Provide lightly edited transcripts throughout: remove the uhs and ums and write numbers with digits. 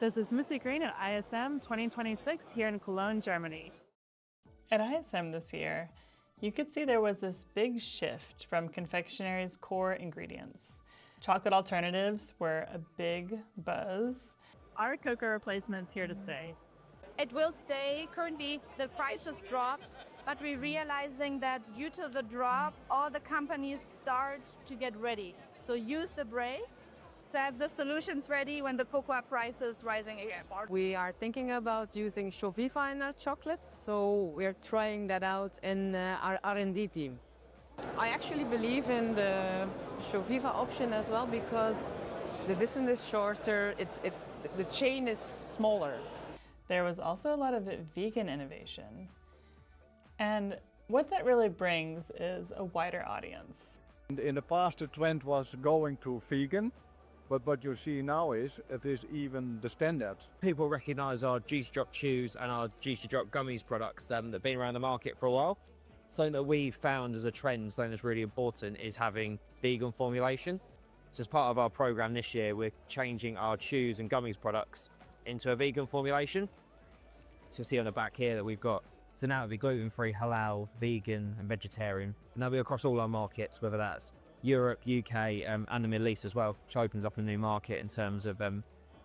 This is Missy Green at ISM 2026 here in Cologne, Germany. At ISM this year, you could see there was this big shift from confectionery's core ingredients. Chocolate alternatives were a big buzz. Are cocoa replacements here to stay? It will stay. Currently, the prices dropped, but we're realizing that due to the drop, all the companies start to get ready. So use the break to have the solutions ready when the cocoa price is rising again. We are thinking about using ChoViva in our chocolates, so we're trying that out in our R&D team. I actually believe in the ChoViva option as well because the distance is shorter, the chain is smaller. There was also a lot of vegan innovation. And what that really brings is a wider audience. In the past, the trend was going to vegan. But what you see now is it is even the standard. People recognise our Juicy Drop Chews and our Juicy Drop Gummies products that have been around the market for a while. Something that we've found as a trend, something that's really important, is having vegan formulation. So as part of our programme this year, we're changing our chews and gummies products into a vegan formulation. So you'll see on the back here that we've got, so now it'll be gluten-free, halal, vegan and vegetarian. And that'll be across all our markets, whether that's Europe, UK and the Middle East as well, which opens up a new market in terms of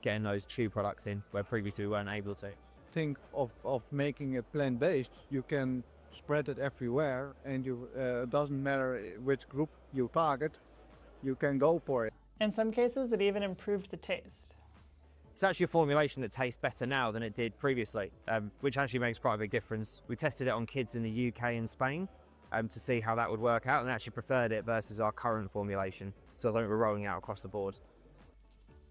getting those chew products in where previously we weren't able to. Think of making it plant-based. You can spread it everywhere and it doesn't matter which group you target, you can go for it. In some cases, it even improved the taste. It's actually a formulation that tastes better now than it did previously, which actually makes quite a big difference. We tested it on kids in the UK and Spain to see how that would work out, and actually preferred it versus our current formulation. So I think we're rolling out across the board.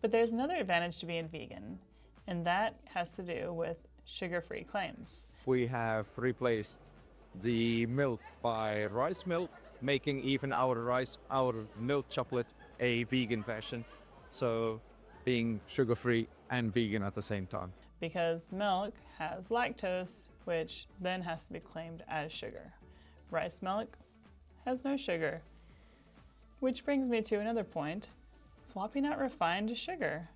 But there's another advantage to being vegan, and that has to do with sugar-free claims. We have replaced the milk by rice milk, making even our milk chocolate a vegan version. So being sugar-free and vegan at the same time. Because milk has lactose, which then has to be claimed as sugar. Rice milk has no sugar. Which brings me to another point, swapping out refined sugar.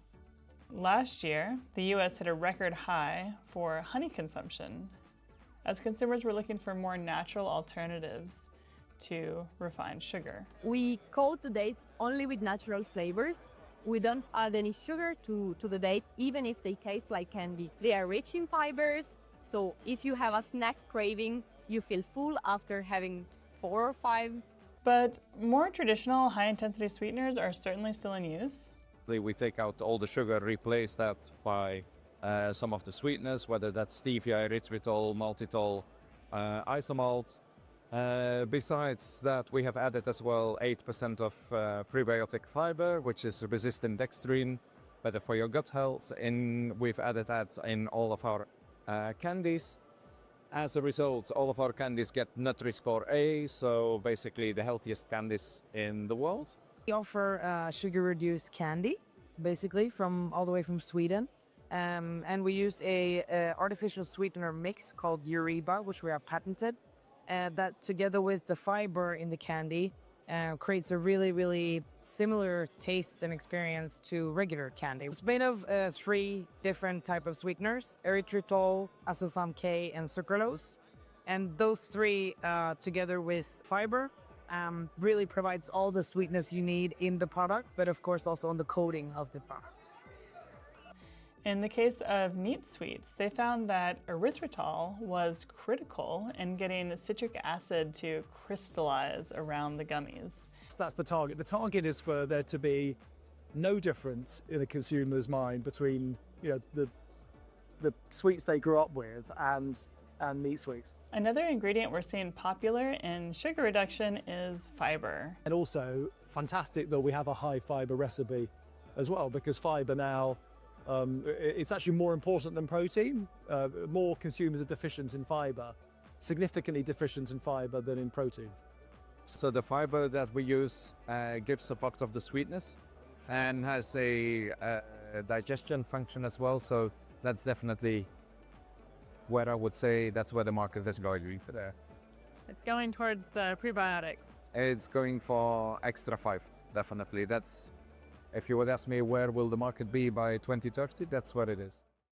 Last year, the US hit a record high for honey consumption, as consumers were looking for more natural alternatives to refined sugar. We coat the dates only with natural flavors. We don't add any sugar to the date, even if they taste like candy. They are rich in fibers, so if you have a snack craving, you feel full after having 4 or 5. But more traditional high-intensity sweeteners are certainly still in use. We take out all the sugar, replace that by some of the sweeteners, whether that's stevia, erythritol, maltitol, isomalt. Besides that, we have added as well 8% of prebiotic fiber, which is resistant dextrin, better for your gut health. And we've added that in all of our candies. As a result, all of our candies get Nutri-Score A, so basically the healthiest candies in the world. We offer sugar-reduced candy, basically all the way from Sweden. And we use a artificial sweetener mix called Uriba, which we have patented. That together with the fiber in the candy creates a really, really similar taste and experience to regular candy. It's made of 3 different types of sweeteners: erythritol, azofam K, and sucralose. And those 3 together with fiber really provides all the sweetness you need in the product, but of course also on the coating of the product. In the case of neat sweets, they found that erythritol was critical in getting citric acid to crystallize around the gummies. So that's the target. The target is for there to be no difference in a consumer's mind between the sweets they grew up with and neat sweets. Another ingredient we're seeing popular in sugar reduction is fiber. And also fantastic that we have a high fiber recipe as well, because fiber now it's actually more important than protein. More consumers are deficient in fiber, significantly deficient in fiber than in protein. So the fiber that we use gives a part of the sweetness and has a digestion function as well. So that's definitely where I would say that's where the market is going for there. It's going towards the prebiotics. It's going for extra 5, definitely. That's If you would ask me where will the market be by 2030, that's what it is.